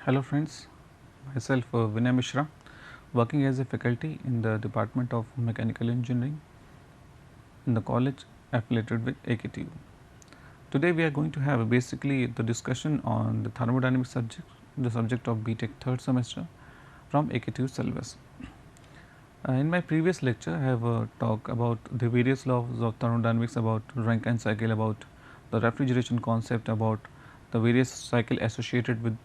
Hello friends, myself Vinay Mishra, working as a faculty in the Department of Mechanical Engineering in the college affiliated with AKTU. Today we are going to have basically the discussion on the thermodynamics subject, the subject of BTech third semester from AKTU syllabus. In my previous lecture I have talked about the various laws of thermodynamics, about Rankine cycle, about the refrigeration concept, about the various cycle associated with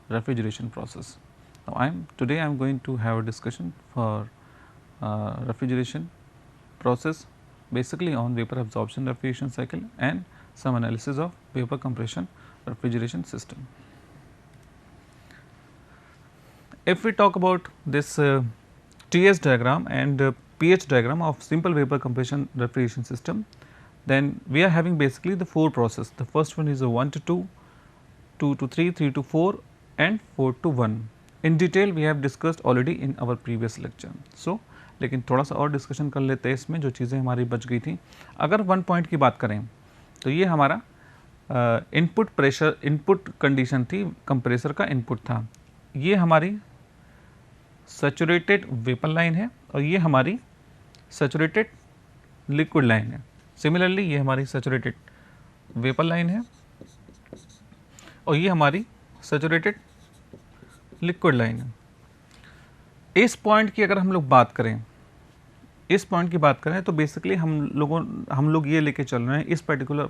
refrigeration process. Now today I am going to have a discussion for refrigeration process, basically on vapor absorption refrigeration cycle and some analysis of vapor compression refrigeration system. If we talk about this TS diagram and pH diagram of simple vapor compression refrigeration system, then we are having basically the four process. The first one is a 1 to 2, 2 to 3, 3 to 4 and 4 to 1. In detail we have discussed already in our previous lecture. So, लेकिन थोड़ा सा और discussion कर लेते हैं इसमें, जो चीज़ें हमारी बच गई थी. अगर 1 पॉइंट की बात करें तो ये हमारा इनपुट प्रेशर, इनपुट कंडीशन थी, कंप्रेसर का इनपुट था. ये हमारी सैचुरेटेड वेपर लाइन है और ये हमारी सैचुरेटेड लिक्विड लाइन है. सिमिलरली ये हमारी सैचुरेटेड वेपर लाइन है और ये हमारी सैचुरेटेड लिक्विड लाइन है. इस पॉइंट की अगर हम लोग बात करें, इस पॉइंट की बात करें तो बेसिकली हम लोग ये लेके चल रहे हैं इस पर्टिकुलर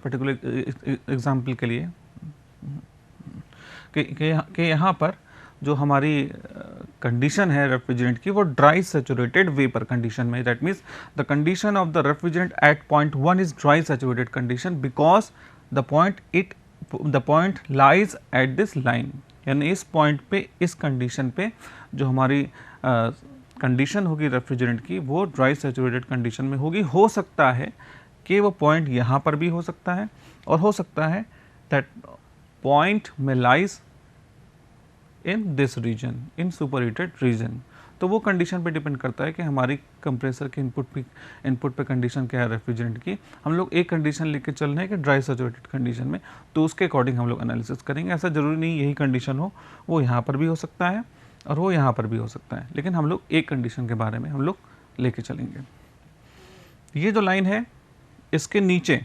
एग्जांपल के लिए कि यहाँ पर जो हमारी कंडीशन है रेफ्रिजरेंट की वो ड्राई सैचुरेटेड वेपर कंडीशन में. That means the condition of the refrigerant at point 1 is dry saturated condition because the point lies at this line. यानी इस पॉइंट पे, इस कंडीशन पे जो हमारी कंडीशन होगी रेफ्रिजरेंट की वो ड्राई सैचुरेटेड कंडीशन में होगी. हो सकता है कि वो पॉइंट यहाँ पर भी हो सकता है और हो सकता है दैट पॉइंट में lies in this region, in superheated region. तो वो कंडीशन पे डिपेंड करता है कि हमारी कंप्रेसर के इनपुट पे कंडीशन क्या है रेफ्रिजरेंट की. हम लोग एक कंडीशन लेके चल रहे हैं कि ड्राई सैचुरेटेड कंडीशन में, तो उसके अकॉर्डिंग हम लोग एनालिसिस करेंगे. ऐसा ज़रूरी नहीं यही कंडीशन हो, वो यहाँ पर भी हो सकता है और वो यहाँ पर भी हो सकता है, लेकिन हम लोग एक कंडीशन के बारे में हम लोग लेके चलेंगे. ये जो लाइन है इसके नीचे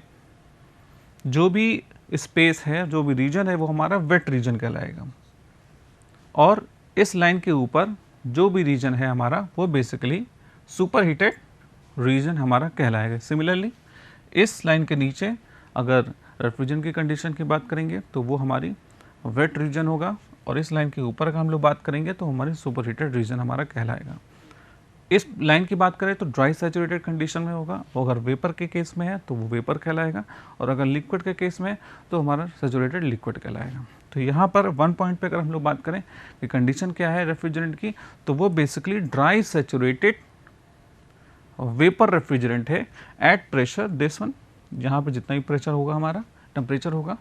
जो भी स्पेस है, जो भी रीजन है, वो हमारा वेट रीजन कहलाएगा और इस लाइन के ऊपर जो भी रीजन है हमारा वो बेसिकली सुपर हीटेड रीजन हमारा कहलाएगा. सिमिलरली इस लाइन के नीचे अगर रेफ्रिजरेंट की कंडीशन की बात करेंगे तो वो हमारी वेट रीजन होगा और इस लाइन के ऊपर अगर हम लोग बात करेंगे तो हमारी सुपर हीटेड रीजन हमारा कहलाएगा. इस लाइन की बात करें तो ड्राई सैचुरेटेड कंडीशन में होगा, अगर वेपर के केस में है तो वो वेपर कहलाएगा और अगर लिक्विड के केस में है तो हमारा सैचुरेटेड लिक्विड कहलाएगा. तो यहाँ पर 1 पॉइंट पे अगर हम लोग बात करें कि कंडीशन क्या है रेफ्रिजरेंट की, तो वो basically dry saturated vapour refrigerant है एट प्रेशर दिस वन. यहाँ पे जितना भी प्रेशर होगा हमारा, टेम्परेचर होगा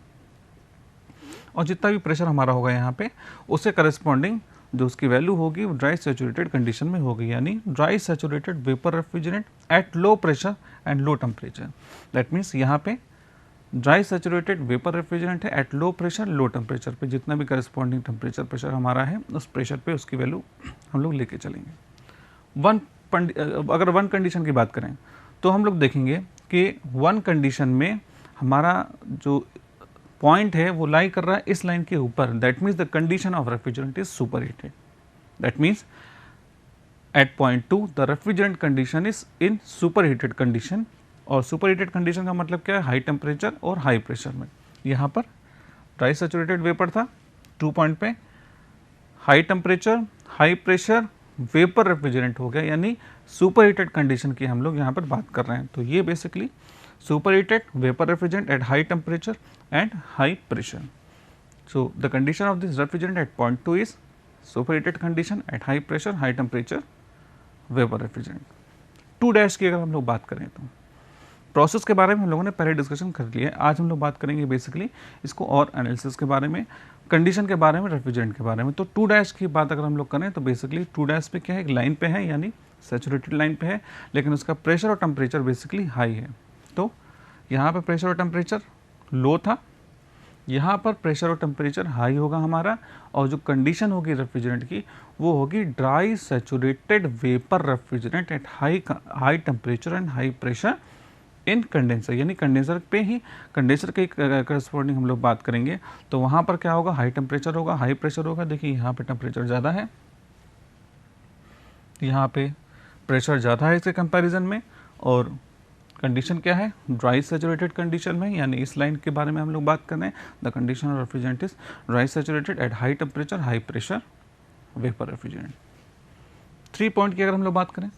और जितना भी प्रेशर हमारा होगा यहाँ पे, उससे करस्पॉन्डिंग जो उसकी वैल्यू होगी वो ड्राई सैचुरेटेड कंडीशन में होगी. यानी dry saturated vapour refrigerant at low pressure and low temperature. That means यहाँ पे ड्राई सैचुरेटेड वेपर रेफ्रिजरेंट है at low pressure low temperature पे. जितना भी करस्पॉन्डिंग टेम्परेचर प्रेशर हमारा है उस प्रेशर पे उसकी वैल्यू हम लोग लेके चलेंगे. अगर 1 कंडीशन की बात करें तो हम लोग देखेंगे कि 1 कंडीशन में हमारा जो पॉइंट है वो लाई कर रहा है इस लाइन के ऊपर. That means the condition of refrigerant is superheated. That means at point 2 the refrigerant condition is in superheated condition. और सुपर हीटेड कंडीशन का मतलब क्या है? हाई टेम्परेचर और हाई प्रेशर में. यहाँ पर ड्राई सैचुरेटेड वेपर था 2 पॉइंट पे, high temperature high pressure vapour refrigerant हो गया, यानी सुपर हीटेड कंडीशन की हम लोग यहाँ पर बात कर रहे हैं. तो ये basically superheated vapor refrigerant at high temperature and high pressure. So, the condition of this refrigerant at point 2 is superheated condition at high pressure, high temperature vapor refrigerant. 2 dash की अगर हम लोग बात करें तो प्रोसेस के बारे में हम लोगों ने पहले डिस्कशन कर लिया है. आज हम लोग बात करेंगे बेसिकली इसको और एनालिसिस के बारे में, कंडीशन के बारे में, रेफ्रिजरेंट के बारे में. तो 2 डैश की बात अगर हम लोग करें तो बेसिकली 2 डैश पे क्या है, एक लाइन पे है यानी सैचुरेटेड लाइन पे है, लेकिन उसका प्रेशर और टेम्परेचर बेसिकली हाई है. तो यहाँ पे प्रेशर और टेम्परेचर लो था, यहाँ पर प्रेशर और टेम्परेचर हाई होगा हमारा, और जो कंडीशन होगी रेफ्रिजरेंट की वो होगी dry saturated vapour refrigerant at high temperature and high pressure in condenser, यानी कंडेंसर पे ही, कंडेंसर के करस्पॉन्डिंग हम लोग बात करेंगे तो वहाँ पर क्या होगा, हाई टेम्परेचर होगा, हाई प्रेशर होगा। देखिए यहाँ पे टेम्परेचर ज़्यादा है, यहाँ पे प्रेशर ज़्यादा है इसके कंपैरिजन में, और कंडीशन क्या है, ड्राई सैचुरेटेड कंडीशन में, यानी इस लाइन के बारे में हम लोग बात कर रहे हैं। The condition of refrigerant is dry saturated at high temperature high pressure vapour refrigerant. 3 point की अगर हम लोग बात करें,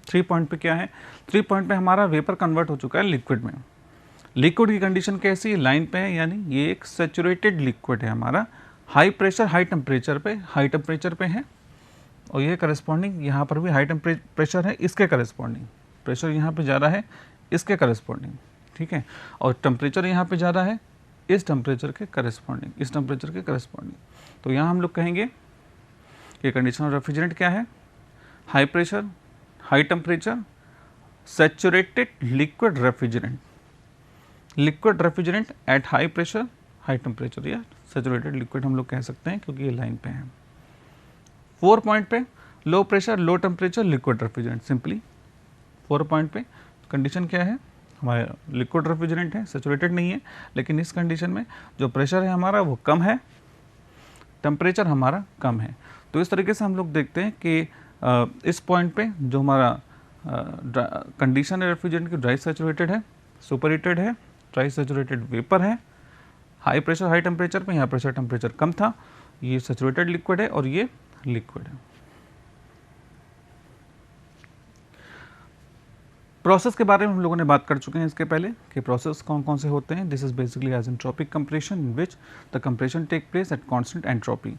3 पॉइंट पे क्या है, 3 पॉइंट पे हमारा वेपर कन्वर्ट हो चुका है लिक्विड में। लिक्विड की कंडीशन कैसी लाइन पे है, यानी ये एक सैचुरेटेड लिक्विड है हमारा, हाई प्रेशर हाई टेम्परेचर पे है, और ये करस्पॉन्डिंग यहाँ पर भी हाई प्रेशर है, इसके करस्पॉन्डिंग प्रेशर यहाँ पे ज़्यादा है, इसके करस्पॉन्डिंग, ठीक है, और टेम्परेचर यहाँ पे ज़्यादा है, इस टेम्परेचर के करस्पॉन्डिंग, इस टेम्परेचर के करस्पॉन्डिंग। तो यहाँ हम लोग कहेंगे कि कंडीशन ऑफ रेफ्रिजरेंट क्या है, high pressure high temperature saturated liquid refrigerant at high pressure high temperature, या सैचुरेटेड लिक्विड हम लोग कह सकते हैं क्योंकि ये लाइन पे है। 4 पॉइंट पे low pressure low temperature liquid refrigerant, simply 4 point पे कंडीशन क्या है, हमारा लिक्विड रेफ्रिजरेंट है, सैचुरेटेड नहीं है, लेकिन इस कंडीशन में जो प्रेशर है हमारा वो कम है, टेम्परेचर हमारा कम है। तो इस तरीके से हम लोग देखते हैं कि इस पॉइंट पे जो हमारा कंडीशन है रेफ्रिजरेंट की, ड्राई सैचुरेटेड है, सुपर हीटेड है, ड्राई सैचुरेटेड वेपर है, हाई प्रेशर हाई टेम्परेचर पे, यहाँ प्रेशर टेम्परेचर कम था, ये सैचुरेटेड लिक्विड है और ये लिक्विड है। प्रोसेस के बारे में हम लोगों ने बात कर चुके हैं इसके पहले कि प्रोसेस कौन कौन से होते हैं। This is basically isentropic compression in which the compression take place at constant entropy.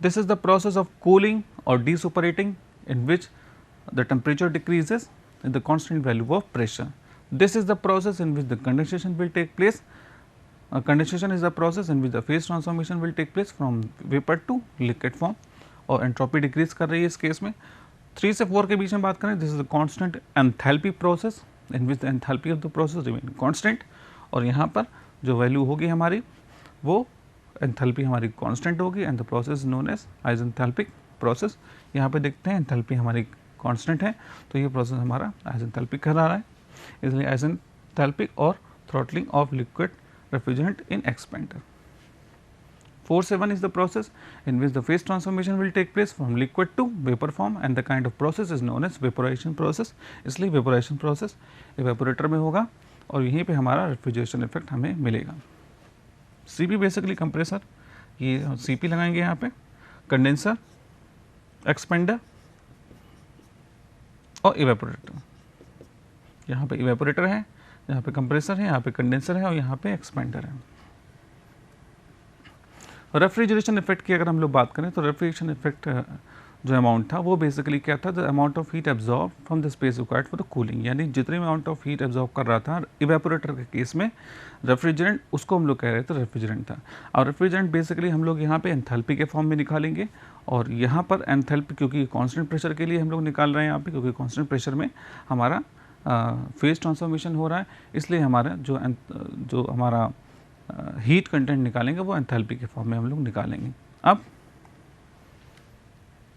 This is the process of cooling और desuperheating in which the temperature decreases in the constant value of pressure. This is the process in which the condensation will take place. Condensation is the process in which the phase transformation will take place from vapor to liquid form, और entropy decrease कर रही है इस case में। 3 से 4 के बीच में बात करें, this is the constant enthalpy process in which the enthalpy of the process remain constant, और यहाँ पर जो वैल्यू होगी हमारी वो एंथैल्पी हमारी कांस्टेंट होगी, and the process known as isenthalpic process. यहाँ पे देखते हैं एंथैल्पी हमारी कांस्टेंट है, तो ये प्रोसेस हमारा आइसेंथैल्पिक कहला रहा है, इसलिए आइसेंथैल्पिक और throttling of liquid refrigerant in expander. 4 से 1 is the process in which the phase transformation will take place from liquid to vapor form, and the kind of process is known as vaporization process। इसलिए vaporization process evaporator में होगा और यहीं पे हमारा refrigeration effect हमें मिलेगा। CP basically compressor, ये CP लगाएंगे यहाँ पे, कंडेंसर, एक्सपेंडर और इवेपोरेटर। यहाँ पे इवेपोरेटर है, यहाँ पे कंप्रेसर है, यहाँ पे कंडेंसर है और यहाँ पे एक्सपेंडर है। रेफ्रिजरेशन इफेक्ट की अगर हम लोग बात करें तो रेफ्रिजरेशन इफेक्ट जो अमाउंट था वो बेसिकली क्या था, the amount of heat absorb from the space required for the cooling, यानी जितने अमाउंट ऑफ हीट एब्जॉर्ब कर रहा था इवेपोरेटर के केस में रेफ्रिजरेंट, उसको हम लोग कह रहे थे रेफ्रिजरेंट था। और रेफ्रिजरेंट बेसिकली हम लोग यहाँ पे एंथैल्पी के फॉर्म में निकालेंगे, और यहाँ पर एंथैल्पी क्योंकि कांस्टेंट प्रेशर के लिए हम लोग निकाल रहे हैं यहाँ पे, क्योंकि कांस्टेंट प्रेशर में हमारा फेज ट्रांसफॉर्मेशन हो रहा है, इसलिए हमारा जो हमारा हीट कंटेंट निकालेंगे वो एंथैल्पी के फॉर्म में हम लोग निकालेंगे। अब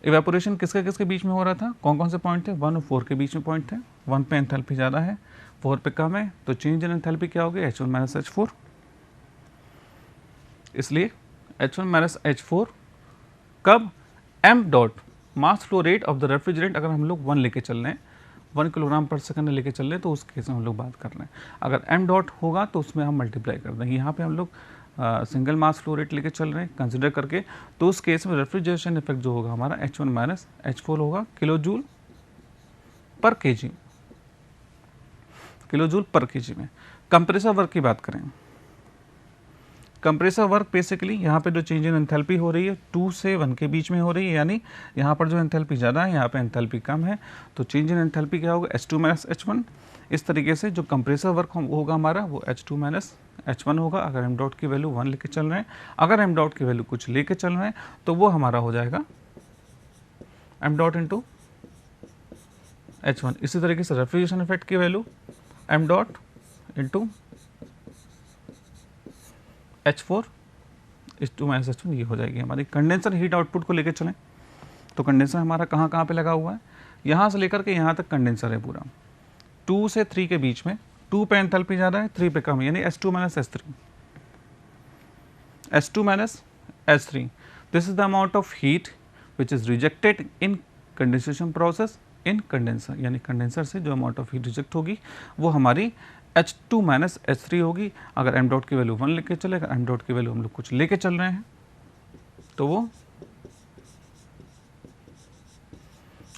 इवेपोरेशन किसके किसके बीच में हो रहा था, कौन कौन से पॉइंट थे, 1 और 4 के बीच में पॉइंट थे। 1 पे एंथैल्पी ज़्यादा है, 4 पे कम है, तो चेंज इन एंथैल्पी क्या होगी, H1 - H4। इसलिए H1 - H4 कब, m dot mass flow rate of the refrigerant अगर हम लोग 1 लेके चल रहे हैं, 1 किलोग्राम पर सेकंड लेके चल रहे हैं, तो उस केस में हम लोग बात कर रहे हैं। अगर m डॉट होगा तो उसमें हम मल्टीप्लाई कर देंगे, यहाँ पे हम लोग सिंगल मास फ्लो रेट लेके चल रहे हैं कंसिडर करके, तो उस केस में रेफ्रिजरेशन इफेक्ट जो होगा हमारा H1 - H4 होगा किलोजूल पर केजी, किलोजूल पर केजी में। कंप्रेसर वर्क की बात करें, कंप्रेसर वर्क बेसिकली यहाँ पे जो चेंज इन एंथैल्पी हो रही है 2 से 1 के बीच में हो रही है, यानी यहाँ पर जो एंथैल्पी ज़्यादा है यहाँ पे एंथैल्पी कम है, तो चेंज इन एंथैल्पी क्या होगा, H2 - H1। इस तरीके से जो कंप्रेसर वर्क होगा हमारा वो H2 - H1 होगा अगर m डॉट की वैल्यू 1 लेके चल रहे हैं। अगर m डॉट की वैल्यू कुछ लेके चल रहे हैं तो वो हमारा हो जाएगा m डॉट इंटू H1। इसी तरीके से रेफ्रिजरेशन इफेक्ट की value m dot into H4 H2 minus H1 ये हो जाएगी हमारी। कंडेंसर हीट आउटपुट को लेकर चलें तो कंडेंसर हमारा कहाँ कहाँ पे लगा हुआ है, यहाँ से लेकर के यहाँ तक कंडेंसर है पूरा। 2 से 3 के बीच में 2 पे एंथैल्पी जा रहा है, 3 पे कम, यानी S2 minus S3, S2 minus S3। This is the amount of heat which is rejected in condensation process in condenser, यानी कंडेंसर से जो अमाउंट ऑफ हीट रिजेक्ट होगी वो हमारी H2 माइनस H3 होगी। अगर m डॉट की वैल्यू 1 लेके चले, अगर m डॉट की वैल्यू हम लोग कुछ लेके चल रहे हैं तो वो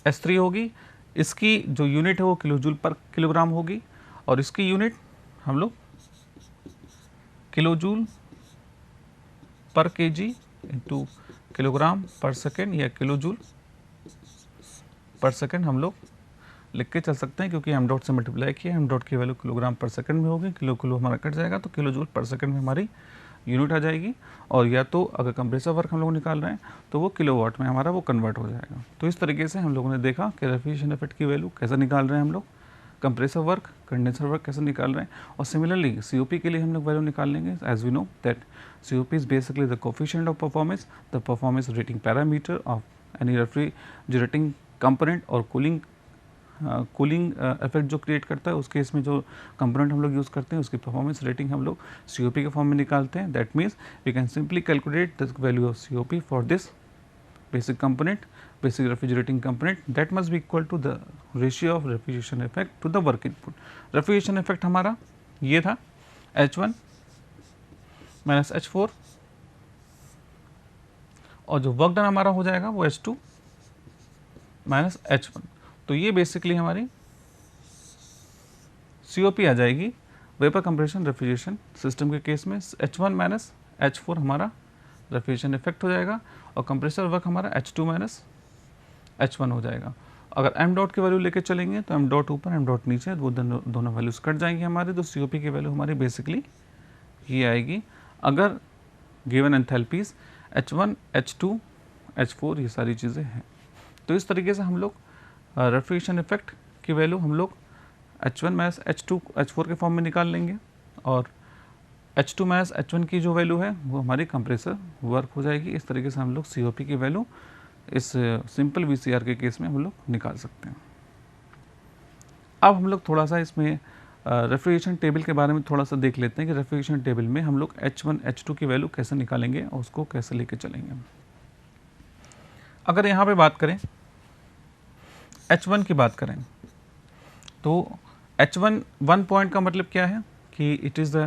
S3 होगी। इसकी जो यूनिट है वो किलो जूल पर किलोग्राम होगी और इसकी यूनिट हम लोग किलो जूल पर केजी इंटू किलोग्राम पर सेकेंड या किलो जूल पर सेकेंड हम लोग लिख के चल सकते हैं, क्योंकि m डॉट से मल्टीप्लाई किया, m डॉट की वैल्यू किलोग्राम पर सेकंड में होगी, किलो किलो हमारा कट जाएगा तो किलो जूल पर सेकंड में हमारी यूनिट आ जाएगी। और या तो अगर कंप्रेसर वर्क हम लोग निकाल रहे हैं तो वो किलोवाट में हमारा वो कन्वर्ट हो जाएगा। तो इस तरीके से हम लोगों ने देखा कि रेफ्रिजरेशन इफेक्ट की वैल्यू कैसे निकाल रहे हैं हम लोग, कंप्रेसर वर्क, कंडेंसर वर्क कैसे निकाल रहे हैं। और सिमिलरली COP के लिए हम लोग वैल्यू निकाल लेंगे। As we know that COP is basically the coefficient of performance, the performance rating parameter of any refrigerating component और कूलिंग इफेक्ट जो क्रिएट करता है उस केस में जो कंपोनेंट हम लोग यूज़ करते हैं उसकी परफॉर्मेंस रेटिंग हम लोग COP के फॉर्म में निकालते हैं। That means we can simply calculate the value of COP for this basic component, basic refrigerating component, that must be equal to the ratio of refrigeration effect to the work input. Refrigeration effect हमारा ये था H1 minus H4 और जो work done हमारा हो जाएगा वो H2 minus H1। तो ये बेसिकली हमारी COP आ जाएगी वेपर कंप्रेशन रेफ्रिजरेशन सिस्टम के केस में। H1 माइनस H4 हमारा रेफ्रिजरेशन इफेक्ट हो जाएगा और कंप्रेसर वर्क हमारा H2 माइनस H1 हो जाएगा। अगर m डॉट की वैल्यू लेके चलेंगे तो m डॉट ऊपर m डॉट नीचे, वो दोनों वैल्यूज कट जाएंगे हमारे, तो COP की वैल्यू हमारी बेसिकली ये आएगी। अगर given enthalpies H1 H2 H4 ये सारी चीज़ें हैं। तो इस तरीके से हम लोग रेफ्रिजरेशन इफेक्ट की वैल्यू हम लोग H1 माइनस H2 H4 के फॉर्म में निकाल लेंगे और H2 माइनस H1 की जो वैल्यू है वो हमारी कंप्रेसर वर्क हो जाएगी। इस तरीके से हम लोग COP की वैल्यू इस सिंपल VCR के केस में हम लोग निकाल सकते हैं। अब हम लोग थोड़ा सा इसमें रेफ्रिजरेशन टेबल के बारे में थोड़ा सा देख लेते हैं कि रेफ्रिजरेशन टेबल में हम लोग H1 H2 की वैल्यू कैसे निकालेंगे और उसको कैसे लेके चलेंगे। अगर यहाँ पे बात करें H1 की बात करें तो H1 1 पॉइंट का मतलब क्या है कि it is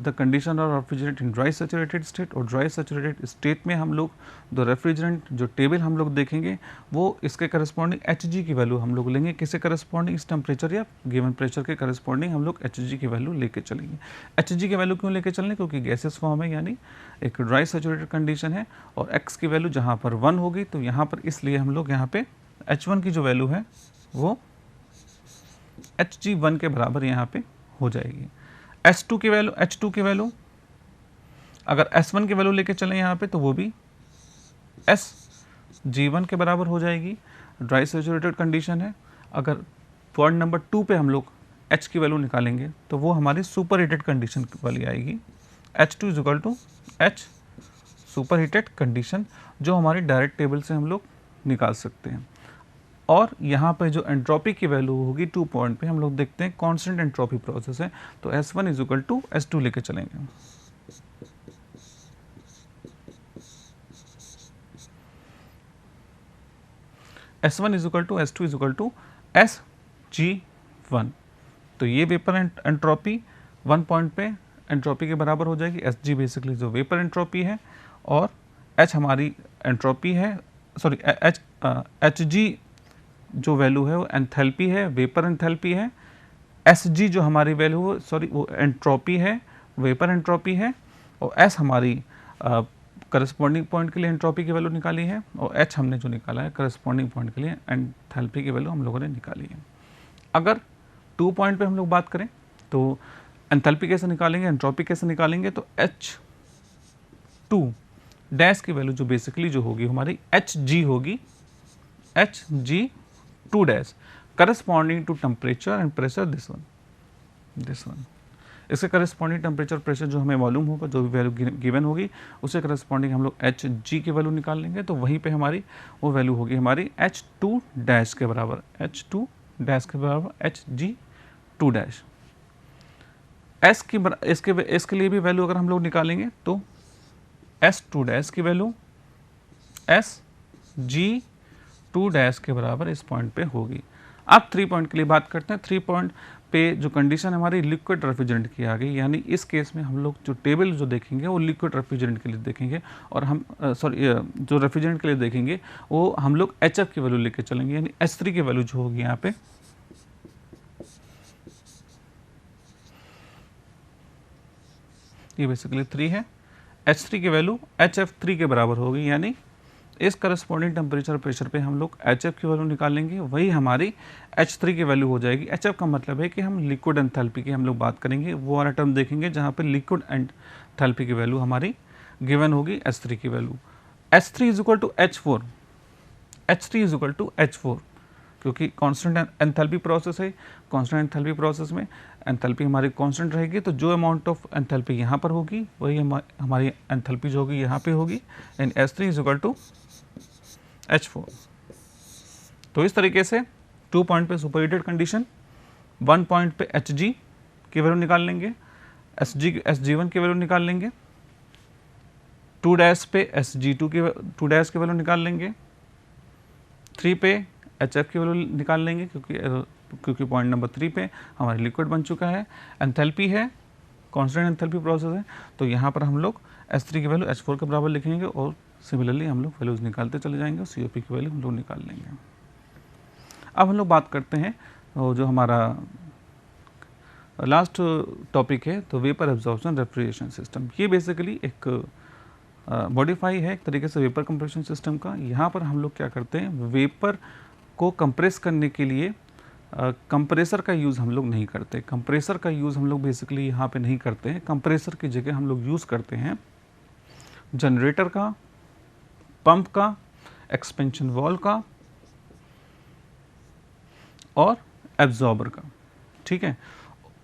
the condition of refrigerant in dry saturated state. और ड्राई सैचुरेटेड स्टेट में हम लोग जो रेफ्रिजरेंट जो टेबल हम लोग देखेंगे वो इसके करस्पॉन्डिंग Hg की वैल्यू हम लोग लेंगे। किसके करस्पॉन्डिंग? इस टेम्परेचर या गिवन प्रेशर के करस्पॉन्डिंग हम लोग Hg की वैल्यू लेके चलेंगे। Hg की वैल्यू क्यों लेके चलेंगे? क्योंकि गैसेस फॉर्म है, यानी एक ड्राई सैचुरेटेड कंडीशन है और x की वैल्यू जहाँ पर 1 होगी तो यहाँ पर इसलिए हम लोग यहाँ पे H1 की जो वैल्यू है वो Hg1 के बराबर यहाँ पे हो जाएगी। H2 की वैल्यू अगर S1 की वैल्यू लेके चलें यहाँ पे तो वो भी Sg1 के बराबर हो जाएगी। ड्राई सैचुरेटेड कंडीशन है। अगर पॉइंट नंबर 2 पे हम लोग H की वैल्यू निकालेंगे तो वो हमारी सुपर हीटेड कंडीशन वाली आएगी। H2 is equal to H superheated condition, जो हमारी डायरेक्ट टेबल से हम लोग निकाल सकते हैं। और यहाँ पे जो एंट्रोपी की वैल्यू होगी 2 पॉइंट पे हम लोग देखते हैं कांस्टेंट एंट्रोपी प्रोसेस है, तो S1 is equal to S2 लेके चलेंगे। S1 is equal to S2 is equal to Sg1। तो ये वेपर एंट्रोपी 1 पॉइंट पे एंट्रोपी के बराबर हो जाएगी। Sg बेसिकली जो वेपर एंट्रोपी है और H हमारी एंट्रोपी है, सॉरी Hg जो वैल्यू है वो एंथैल्पी है, वेपर एंथैल्पी है। Sg जो हमारी वैल्यू हो, सॉरी वो एंट्रोपी है, वेपर एंट्रोपी है। और S हमारी करस्पॉन्डिंग पॉइंट के लिए एंट्रोपी की वैल्यू निकाली है और H हमने जो निकाला है करस्पॉन्डिंग पॉइंट के लिए एंथैल्पी की वैल्यू हम लोगों ने निकाली है। अगर 2 पॉइंट पे हम लोग बात करें तो एंथैल्पी कैसे निकालेंगे, एंट्रोपी कैसे निकालेंगे, तो H2 डैश की वैल्यू जो बेसिकली जो होगी हमारी Hg होगी, Hg2 dash corresponding to temperature and pressure this one. इसके करस्पॉन्डिंग टेम्परेचर प्रेशर जो हमें मालूम होगा, जो भी वैल्यू गिवन होगी उससे करस्पॉन्डिंग हम लोग एच जी की वैल्यू निकाल लेंगे। तो वहीं पे हमारी वो वैल्यू होगी हमारी एच टू डैश के बराबर, एच टू डैश के बराबर H G two dash. S की इसके लिए भी वैल्यू अगर हम लोग निकालेंगे तो एस टू डैश की value S G two dash के बराबर इस पॉइंट पे होगी। अब 3 पॉइंट के लिए बात करते हैं। 3 पॉइंट पे जो कंडीशन हमारी लिक्विड रेफ्रिजरेंट की आ गई, यानी इस केस में हम लोग जो टेबल जो देखेंगे वो लिक्विड रेफ्रिजरेंट के लिए देखेंगे, और हम जो रेफ्रिजरेंट के लिए देखेंगे वो हम लोग HF की वैल्यू लेके चलेंगे, यानी H3 की वैल्यू जो होगी यहाँ पे ये बेसिकली 3 है, H3 की वैल्यू HF3 के बराबर होगी, यानी इस करस्पॉन्डिंग टेम्परेचर प्रेशर पे हम लोग HF की वैल्यू निकालेंगे, वही हमारी H3 की वैल्यू हो जाएगी। HF का मतलब है कि हम लिक्विड एंथैल्पी की हम लोग बात करेंगे, वो वाला टर्म देखेंगे जहाँ पे लिक्विड एंथैल्पी की वैल्यू हमारी गिवन होगी H3 की value. H3 is equal to H4, H3 is equal to H4, क्योंकि कांस्टेंट एंथैल्पी प्रोसेस है। कांस्टेंट एंथैल्पी प्रोसेस में एंथैल्पी हमारी कांस्टेंट रहेगी, तो जो अमाउंट ऑफ एंथैल्पी यहाँ पर होगी वही हमारी एंथैल्पी जो होगी यहाँ पे होगी, and H3 is equal to H4। तो इस तरीके से 2 पॉइंट पे सुपरहीटेड कंडीशन, 1 पॉइंट पे Hg की वैल्यू निकाल लेंगे, Sg1 की वैल्यू निकाल लेंगे, 2 डैश पे Sg2 की 2 डैश की वैल्यू निकाल लेंगे, 3 पे HF की वैल्यू निकाल लेंगे, क्योंकि पॉइंट नंबर 3 पे हमारी लिक्विड बन चुका है, एंथैल्पी है, कांस्टेंट एंथैल्पी प्रोसेस है, तो यहाँ पर हम लोग H3 की वैल्यू H4 के बराबर लिखेंगे, और सिमिलरली हम लोग वैल्यूज निकालते चले जाएंगे, COP की वैल्यू हम लोग निकाल लेंगे। अब हम लोग बात करते हैं जो हमारा लास्ट टॉपिक है, तो वेपर एब्जॉर्प्शन रेफ्रिजरेशन सिस्टम। ये बेसिकली एक मॉडिफाई है एक तरीके से वेपर कंप्रेशन सिस्टम का। यहाँ पर हम लोग क्या करते हैं, वेपर को कंप्रेस करने के लिए कंप्रेसर का यूज़ हम लोग नहीं करते। कंप्रेसर का यूज़ हम लोग बेसिकली यहाँ पे नहीं करते हैं। कंप्रेसर की जगह हम लोग यूज़ करते हैं जनरेटर का, पंप का, एक्सपेंशन वॉल्व का और एब्जॉर्बर का। ठीक है,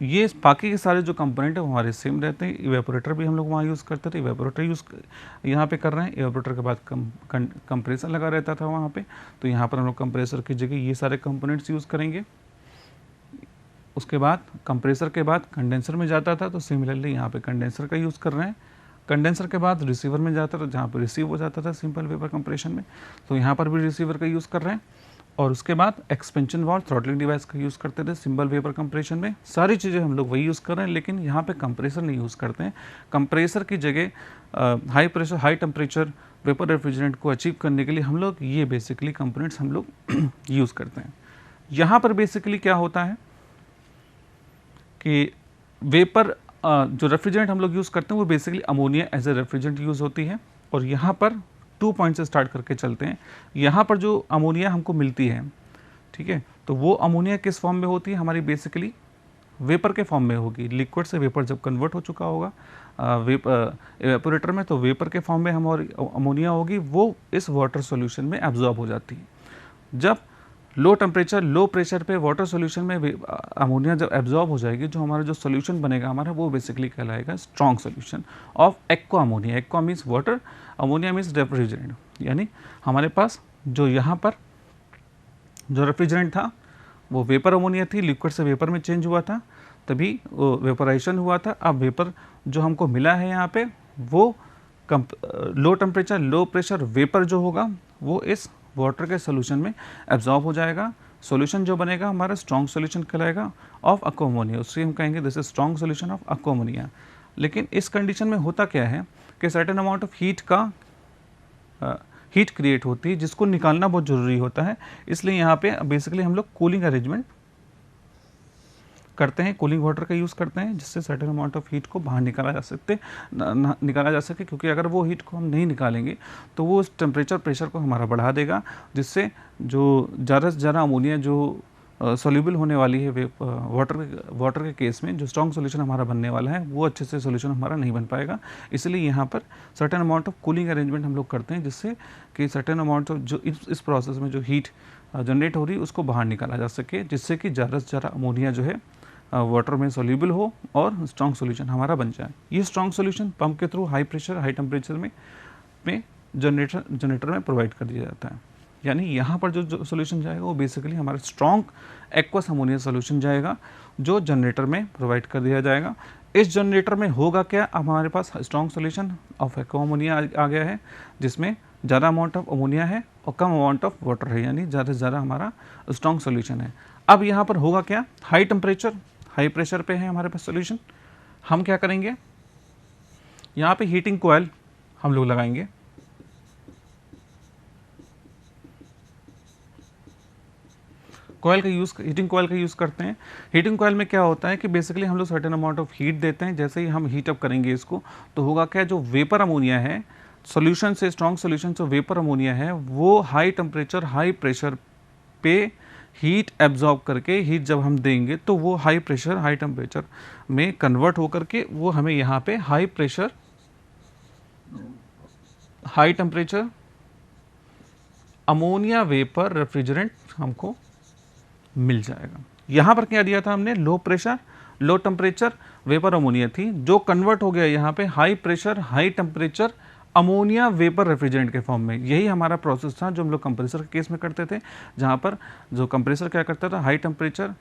ये बाकी के सारे जो कंपोनेंट है वो हमारे सेम रहते हैं। इवेपोरेटर भी हम लोग वहाँ यूज़ करते थे, इवेपोरेटर यूज़ यहाँ पे कर रहे हैं। इवेपोरेटर के बाद कंप्रेसर लगा रहता था वहाँ पे, तो यहाँ पर हम लोग कंप्रेसर की जगह ये सारे कंपोनेंट्स यूज़ करेंगे। उसके बाद कंप्रेसर के बाद कंडेंसर में जाता था, तो सिमिलरली यहाँ पे कंडेंसर का यूज़ कर रहे हैं। कंडेंसर के बाद रिसीवर में जाता था, जहाँ पर रिसीव हो जाता था सिंपल वेपर कंप्रेशन में, तो यहाँ पर भी रिसीवर का यूज़ कर रहे हैं। और उसके बाद एक्सपेंशन वाल्व, थ्रॉटलिंग डिवाइस का यूज़ करते थे सिंपल वेपर कंप्रेशन में। सारी चीज़ें हम लोग वही यूज़ कर रहे हैं, लेकिन यहाँ पे कंप्रेसर नहीं यूज़ करते हैं। कंप्रेसर की जगह high pressure high temperature vapour refrigerant को अचीव करने के लिए हम लोग ये बेसिकली कंपोनेंट्स हम लोग यूज़ करते हैं। यहाँ पर बेसिकली क्या होता है कि वेपर जो रेफ्रिजरेंट हम लोग यूज़ करते हैं वो basically ammonia as a refrigerant use होती है। और यहाँ पर 2 पॉइंट से स्टार्ट करके चलते हैं। यहाँ पर जो अमोनिया हमको मिलती है, ठीक है, तो वो अमोनिया किस फॉर्म में होती है, हमारी बेसिकली वेपर के फॉर्म में होगी। लिक्विड से वेपर जब कन्वर्ट हो चुका होगा एवेपोरेटर में, तो वेपर के फॉर्म में हमारी अमोनिया होगी, वो इस वाटर सॉल्यूशन में एब्जॉर्ब हो जाती है। जब लो टेम्परेचर लो प्रेशर पे वाटर सॉल्यूशन में अमोनिया जब एब्जॉर्ब हो जाएगी, जो हमारा जो सॉल्यूशन बनेगा हमारा, वो बेसिकली कहलाएगा strong solution of aqua ammonia. Aqua means water, ammonia means refrigerant. यानी हमारे पास जो यहाँ पर जो रेफ्रिजरेंट था वो वेपर अमोनिया थी, लिक्विड से वेपर में चेंज हुआ था, तभी वो वेपराइजेशन हुआ था। अब वेपर जो हमको मिला है यहाँ पे, वो लो टेम्परेचर लो प्रेशर वेपर जो होगा वो इस वाटर के सोल्यूशन में एब्जॉर्ब हो जाएगा। सॉल्यूशन जो बनेगा हमारा स्ट्रॉन्ग सॉल्यूशन कहलाएगा ऑफ एक्वा अमोनिया। उससे हम कहेंगे this is strong solution of aqua ammonia. लेकिन इस कंडीशन में होता क्या है कि certain amount of heat create होती है, जिसको निकालना बहुत ज़रूरी होता है। इसलिए यहाँ पे बेसिकली हम लोग कूलिंग अरेंजमेंट करते हैं, कूलिंग वाटर का यूज़ करते हैं, जिससे सर्टेन अमाउंट ऑफ हीट को बाहर निकाला जा सके। क्योंकि अगर वो हीट को हम नहीं निकालेंगे तो वो उस टेम्परेचर प्रेशर को हमारा बढ़ा देगा, जिससे जो ज़्यादा से ज़्यादा अमोनिया जो सोल्यूबल होने वाली है वाटर के केस में, जो स्ट्रॉन्ग सॉल्यूशन हमारा बनने वाला है, वो अच्छे से सॉल्यूशन हमारा नहीं बन पाएगा। इसलिए यहाँ पर certain amount of cooling arrangement हम लोग करते हैं, जिससे कि सर्टेन अमाउंट ऑफ जो इस प्रोसेस में जो हीट जनरेट हो रही है उसको बाहर निकाला जा सके, जिससे कि ज़्यादा से ज़्यादा अमोनिया जो है वाटर में सोल्यूबल हो और स्ट्रॉन्ग सॉल्यूशन हमारा बन जाए। ये स्ट्रॉन्ग सॉल्यूशन पंप के through high pressure high temperature में जनरेटर में प्रोवाइड कर दिया जाता है। यानी यहाँ पर जो सॉल्यूशन जाएगा वो बेसिकली हमारा स्ट्रॉन्ग एक्वस अमोनिया सॉल्यूशन जाएगा जो जनरेटर में प्रोवाइड कर दिया जाएगा। इस जनरेटर में होगा क्या, अब हमारे पास strong solution of aqua ammonia आ गया है जिसमें ज़्यादा अमाउंट ऑफ अमोनिया है और कम अमाउंट ऑफ वाटर है, यानी ज़्यादा से ज़्यादा हमारा स्ट्रॉन्ग सॉल्यूशन है। अब यहाँ पर होगा क्या, हाई टेम्परेचर हाई प्रेशर पे है हमारे पास सॉल्यूशन। हम क्या करेंगे, यहाँ पे हीटिंग कोयल हम लोग लगाएंगे। कोयल का यूज़, हीटिंग कोयल का यूज़ करते हैं। हीटिंग कोयल में क्या होता है कि बेसिकली हम लोग सर्टेन अमाउंट ऑफ हीट देते हैं। जैसे ही हम हीट अप करेंगे इसको तो होगा क्या, जो वेपर अमोनिया है सॉल्यूशन से, स्ट्रॉन्ग सॉल्यूशन से वेपर अमोनिया है वो हाई टेम्परेचर हाई प्रेशर पे हीट एब्जॉर्ब करके, हीट जब हम देंगे तो वो हाई प्रेशर हाई टेम्परेचर में कन्वर्ट होकर के वो हमें यहाँ पे high pressure high temperature ammonia vapour refrigerant हमको मिल जाएगा। यहाँ पर क्या दिया था हमने, low pressure low temperature vapour ammonia थी जो कन्वर्ट हो गया यहाँ पे high pressure high temperature ammonia vapour refrigerant के फॉर्म में। यही हमारा प्रोसेस था जो हम लोग कंप्रेसर के केस में करते थे, जहाँ पर जो कंप्रेसर क्या करता था, हाई टेम्परेचर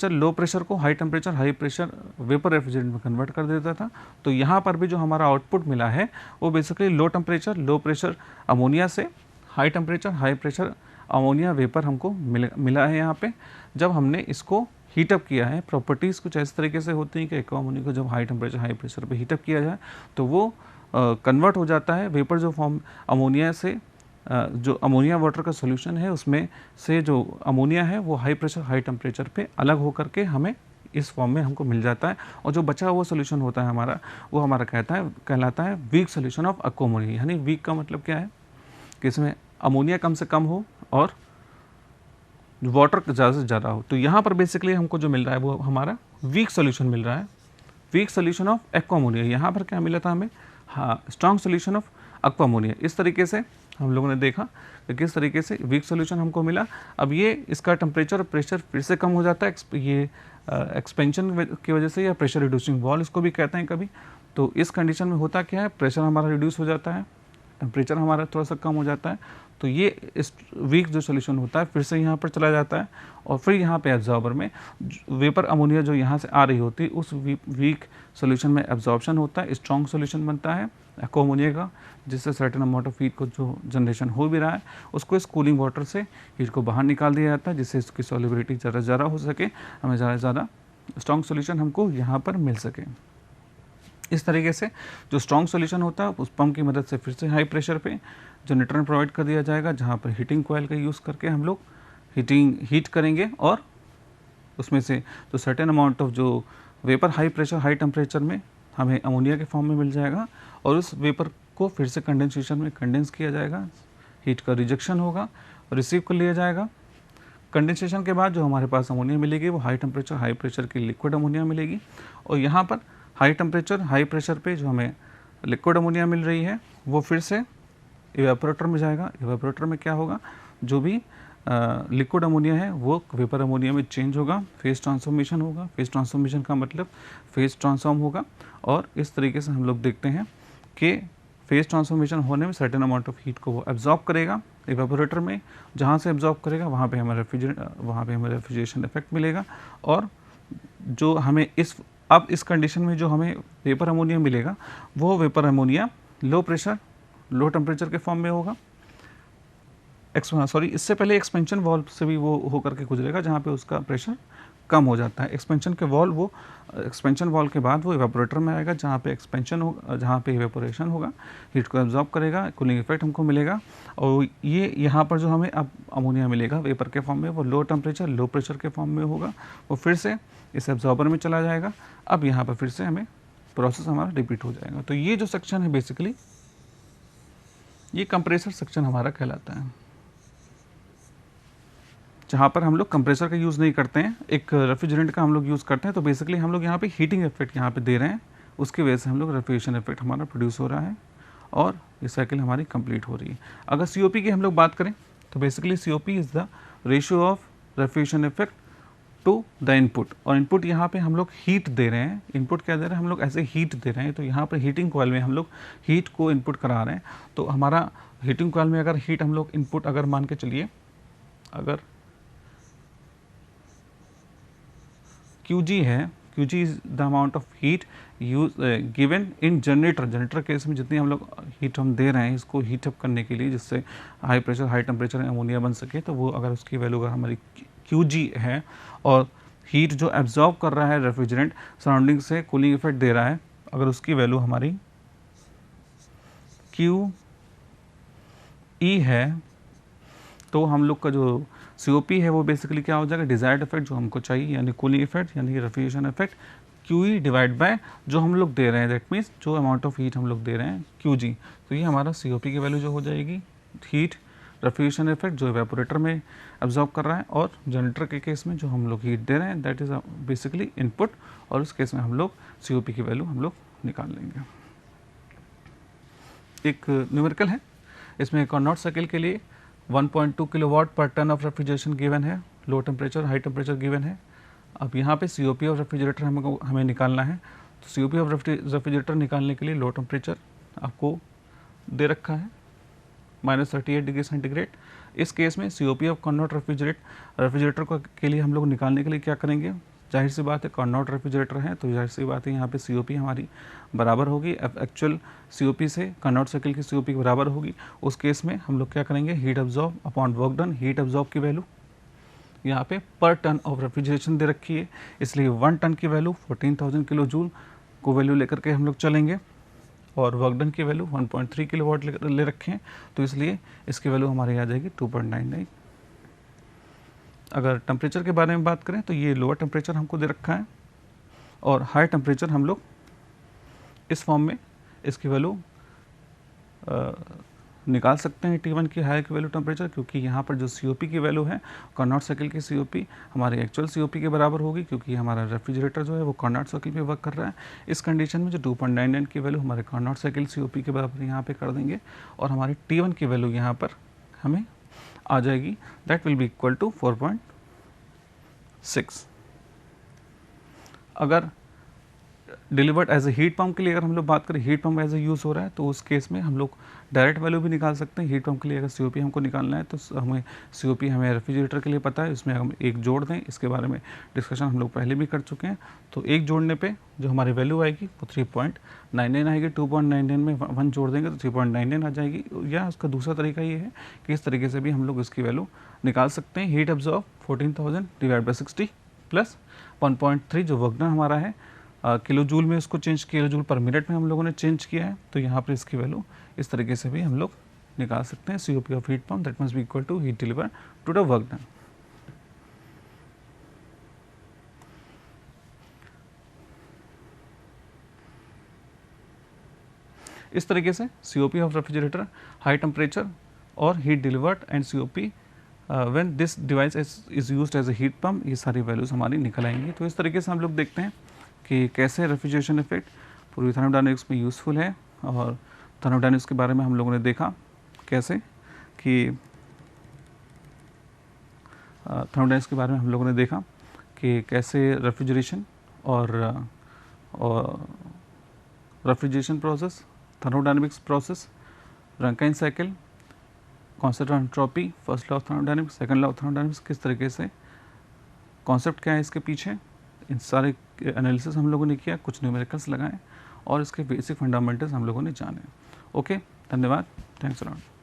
लो प्रेशर को high temperature high pressure vapour refrigerant में कन्वर्ट कर देता था। तो यहाँ पर भी जो हमारा आउटपुट मिला है वो basically low temperature low pressure ammonia से high temperature high pressure ammonia vapour हमको मिला है। यहाँ पे जब हमने इसको हीटअप किया है, प्रॉपर्टीज़ कुछ इस तरीके से होती हैं कि एक्वा अमोनिया को जब हाई टेम्परेचर हाई प्रेशर पे हीटअप किया जाए तो वो कन्वर्ट हो जाता है वेपर जो फॉर्म अमोनिया से, जो अमोनिया वाटर का सॉल्यूशन है उसमें से जो अमोनिया है वो हाई प्रेशर हाई टेम्परेचर पे अलग होकर के हमें इस फॉर्म में हमको मिल जाता है। और जो बचा हुआ सॉल्यूशन होता है हमारा वो हमारा कहलाता है weak solution of aqua ammonia. यानी वीक का मतलब क्या है कि इसमें अमोनिया कम से कम हो और वाटर ज़्यादा से ज़्यादा हो। तो यहाँ पर बेसिकली हमको जो मिल रहा है वो हमारा वीक सॉल्यूशन मिल रहा है, weak solution of aqua ammonia. यहाँ पर क्या मिला था हमें, हाँ, strong solution of aqua ammonia. इस तरीके से हम लोगों ने देखा कि किस तरीके से वीक सॉल्यूशन हमको मिला। अब ये इसका टेम्परेचर और प्रेशर फिर से कम हो जाता है, ये एक्सपेंशन की वजह से, या प्रेशर रिड्यूसिंग वॉल इसको भी कहते हैं कभी। तो इस कंडीशन में होता क्या है, प्रेशर हमारा रिड्यूस हो जाता है, टेम्परेचर हमारा थोड़ा सा कम हो जाता है। तो ये इस वीक जो सॉल्यूशन होता है फिर से यहाँ पर चला जाता है और फिर यहाँ पे एब्जॉर्बर में वेपर अमोनिया जो यहाँ से आ रही होती है उस वीक सॉल्यूशन में एब्जॉर्प्शन होता है, स्ट्रॉन्ग सॉल्यूशन बनता है एक्वा अमोनिया का, जिससे सर्टेन अमाउंट ऑफ हीट को जो जनरेशन हो भी रहा है उसको इस कूलिंग वाटर से हीट को बाहर निकाल दिया जाता है, जिससे इसकी सॉल्युबिलिटी ज़्यादा से ज़्यादा हो सके, हमें ज़्यादा से ज़्यादा स्ट्रॉन्ग सॉल्यूशन हमको यहाँ पर मिल सके। इस तरीके से जो स्ट्रॉन्ग सॉल्यूशन होता है उस पंप की मदद से फिर से हाई प्रेशर पे जनरेटर में प्रोवाइड कर दिया जाएगा, जहाँ पर हीटिंग कोयल का यूज़ करके हम लोग हीट करेंगे और उसमें से जो सर्टेन अमाउंट ऑफ जो vapour high pressure high temperature में हमें अमोनिया के फॉर्म में मिल जाएगा और उस वेपर को फिर से कंडेंसेशन में कंडेंस किया जाएगा, हीट का रिजेक्शन होगा, रिसीव कर लिया जाएगा। कंडेंसेशन के बाद जो हमारे पास अमोनिया मिलेगी वो हाई टेम्परेचर हाई प्रेशर की लिक्विड अमोनिया मिलेगी। और यहाँ पर हाई टेम्परेचर हाई प्रेशर पे जो हमें लिक्विड अमोनिया मिल रही है वो फिर से इवेपोरेटर में जाएगा। इवेपोरेटर में क्या होगा, जो भी लिक्विड अमोनिया है वो वेपर अमोनिया में चेंज होगा, फेज ट्रांसफॉर्मेशन होगा। फेज ट्रांसफॉर्मेशन का मतलब फेज ट्रांसफॉर्म होगा और इस तरीके से हम लोग देखते हैं कि फेज ट्रांसफॉर्मेशन होने में सर्टेन अमाउंट ऑफ हीट को वो एब्जॉर्ब करेगा इवेपोरेटर में, जहाँ से एब्जॉर्ब करेगा वहाँ पे हमें रेफ्रिजरेशन इफेक्ट मिलेगा। और जो हमें अब इस कंडीशन में जो हमें वेपर अमोनिया मिलेगा वो vapour ammonia low pressure low temperature के फॉर्म में होगा। इससे पहले एक्सपेंशन वॉल्व से भी वो होकर के गुजरेगा जहाँ पे उसका प्रेशर कम हो जाता है। एक्सपेंशन वॉल्व के बाद वो इवेपोरेटर में आएगा जहाँ पे एक्सपेंशन होगा, जहाँ पे इवेपोरेशन होगा, हीट को एब्जॉर्ब करेगा, कूलिंग इफेक्ट हमको मिलेगा। और ये यहाँ पर जो हमें अब अमोनिया मिलेगा वेपर के फॉर्म में वो लो टेम्परेचर लो प्रेशर के फॉर्म में होगा, वो फिर से इस एब्जॉर्बर में चला जाएगा। अब यहाँ पर फिर से हमें प्रोसेस हमारा रिपीट हो जाएगा। तो ये जो सेक्शन है बेसिकली ये कंप्रेसर सेक्शन हमारा कहलाता है, जहाँ पर हम लोग कंप्रेसर का यूज़ नहीं करते हैं, एक रेफ्रिजरेंट का हम लोग यूज़ करते हैं। तो बेसिकली हम लोग यहाँ पे हीटिंग इफेक्ट यहाँ पे दे रहे हैं, उसकी वजह से हम लोग रेफ्रिजरेशन इफेक्ट हमारा प्रोड्यूस हो रहा है और ये साइकिल हमारी कंप्लीट हो रही है। अगर COP की हम लोग बात करें तो basically COP is the ratio of refrigeration effect to the input, और इनपुट यहाँ पे हम लोग हीट दे रहे हैं, इनपुट क्या दे रहे हैं हम लोग, ऐसे हीट दे रहे हैं। तो यहाँ पर हीटिंग कॉइल में हम लोग हीट को इनपुट करा रहे हैं। तो हमारा हीटिंग कॉइल में अगर हीट हम लोग इनपुट अगर मान के चलिए, अगर Qg है, Qg is the amount of heat use given in generator, generator case में जितनी हम लोग हीट हम दे रहे हैं इसको हीट अप करने के लिए, जिससे हाई प्रेशर हाई टेम्परेचर में अमोनिया बन सके, तो वो अगर उसकी वैल्यू अगर हमारी Qg है और हीट जो एब्जॉर्ब कर रहा है रेफ्रिजरेंट सराउंडिंग से कूलिंग इफेक्ट दे रहा है, अगर उसकी वैल्यू हमारी Qe है, तो हम लोग का जो COP है वो बेसिकली क्या हो जाएगा, डिजायर्ड इफेक्ट जो हमको चाहिए, यानी कूलिंग इफेक्ट यानी refrigeration effect, QE divide by जो हम लोग दे रहे हैं, दैट मीन्स जो अमाउंट ऑफ हीट हम लोग दे रहे हैं Qg। तो ये हमारा COP की वैल्यू जो हो जाएगी, हीट रेफ्रिजरेशन इफेक्ट जो इवेपोरेटर में एब्जॉर्ब कर रहा है, और जनरेटर के केस में जो हम लोग हीट दे रहे हैं दैट इज बेसिकली इनपुट, और उस केस में हम लोग COP की वैल्यू हम लोग निकाल लेंगे। एक न्यूमेरिकल है, इसमें कार्नोट साइकिल के लिए 1.2 किलोवाट पर टन ऑफ रेफ्रिजरेशन गिवन है, low temperature high temperature given है। अब यहाँ पे COP ऑफ रेफ्रिजरेटर हमें निकालना है। तो COP ऑफ रेफ्रिजरेटर निकालने के लिए लो टेम्परेचर आपको दे रखा है -38 डिग्री सेंटीग्रेड। इस केस में COP ऑफ कार्नोट रेफ्रिजरेटर के लिए हम लोग निकालने के लिए क्या करेंगे, जाहिर सी बात है कार्नोट रेफ्रिजरेटर है तो जाहिर सी बात है यहाँ पे COP हमारी बराबर होगी एक्चुअल COP से, कार्नोट साइकिल की COP की बराबर होगी। उस केस में हम लोग क्या करेंगे, heat absorb upon work done, heat absorb की वैल्यू यहाँ पे पर टन ऑफ रेफ्रिजरेशन दे रखी है, इसलिए 1 टन की वैल्यू 14,000 किलो जूल को वैल्यू लेकर के हम लोग चलेंगे, और वर्क डन की वैल्यू 1.3 किलोवाट ले रखे हैं, तो इसलिए इसकी वैल्यू हमारी आ जाएगी 2.99। अगर टेम्परेचर के बारे में बात करें तो ये लोअर टेम्परेचर हमको दे रखा है, और हाई टेम्परेचर हम लोग इस फॉर्म में इसकी वैल्यू निकाल सकते हैं T1 की हाई की वैल्यू टेम्परेचर, क्योंकि यहाँ पर जो COP की वैल्यू है कार्नोट साइकिल की COP हमारी एक्चुअल COP के बराबर होगी, क्योंकि हमारा रेफ्रिजरेटर जो है वो कार्नोट साइकिल पे वर्क कर रहा है। इस कंडीशन में जो 2.99 की वैल्यू हमारे कार्नोट साइकिल COP के बराबर यहाँ पे कर देंगे, और हमारी T1 की वैल्यू यहाँ पर हमें आ जाएगी, that will be equal to 4.6। अगर delivered as a heat pump के लिए अगर हम लोग बात करें, heat pump as a use हो रहा है, तो उस केस में हम लोग डायरेक्ट वैल्यू भी निकाल सकते हैं। हीट पंप के लिए अगर COP हमको निकालना है तो हमें COP हमें रेफ्रिजरेटर के लिए पता है, इसमें हम एक जोड़ दें, इसके बारे में डिस्कशन हम लोग पहले भी कर चुके हैं। तो एक जोड़ने पे जो हमारी वैल्यू आएगी वो 3.99 आएगी, 2.99 में 1 जोड़ देंगे तो 3.99 आ जाएगी। या उसका दूसरा तरीका ये है कि इस तरीके से भी हम लोग इसकी वैल्यू निकाल सकते हैं। Heat absorb 14,000 divide by 60 plus 1.3 जो वर्क डन हमारा है किलो जूल में उसको चेंज, किलो जूल पर मिनट में हम लोगों ने चेंज किया है, तो यहाँ पर इसकी वैल्यू इस तरीके से भी हम लोग निकाल सकते हैं। COP of heat pump that must be equal to heat deliver to the work done. इस तरीके से COP of refrigerator, high temperature और heat delivered and COP when this device is used as a heat pump, ये सारी values हमारी निकल आएंगी। तो इस तरीके से हम लोग देखते हैं कि कैसे रेफ्रिजरेशन इफेक्ट पूरी थर्मोडायनेमिक्स में यूज़फुल है, और थर्मोडायनेमिक्स के बारे में हम लोगों ने देखा कैसे कि थर्मोडायनेमिक्स के बारे में हम लोगों ने देखा कि कैसे रेफ्रिजरेशन और refrigeration process, thermodynamics process, Rankine cycle, concept of entropy, first law of thermodynamics, second law of thermodynamics, किस तरीके से कॉन्सेप्ट क्या है इसके पीछे, इन सारे एनालिसिस हम लोगों ने किया, कुछ न्यूमेरिकल्स लगाए और इसके बेसिक फंडामेंटल्स हम लोगों ने जाने। ओके, धन्यवाद, थैंक्स अ लॉट।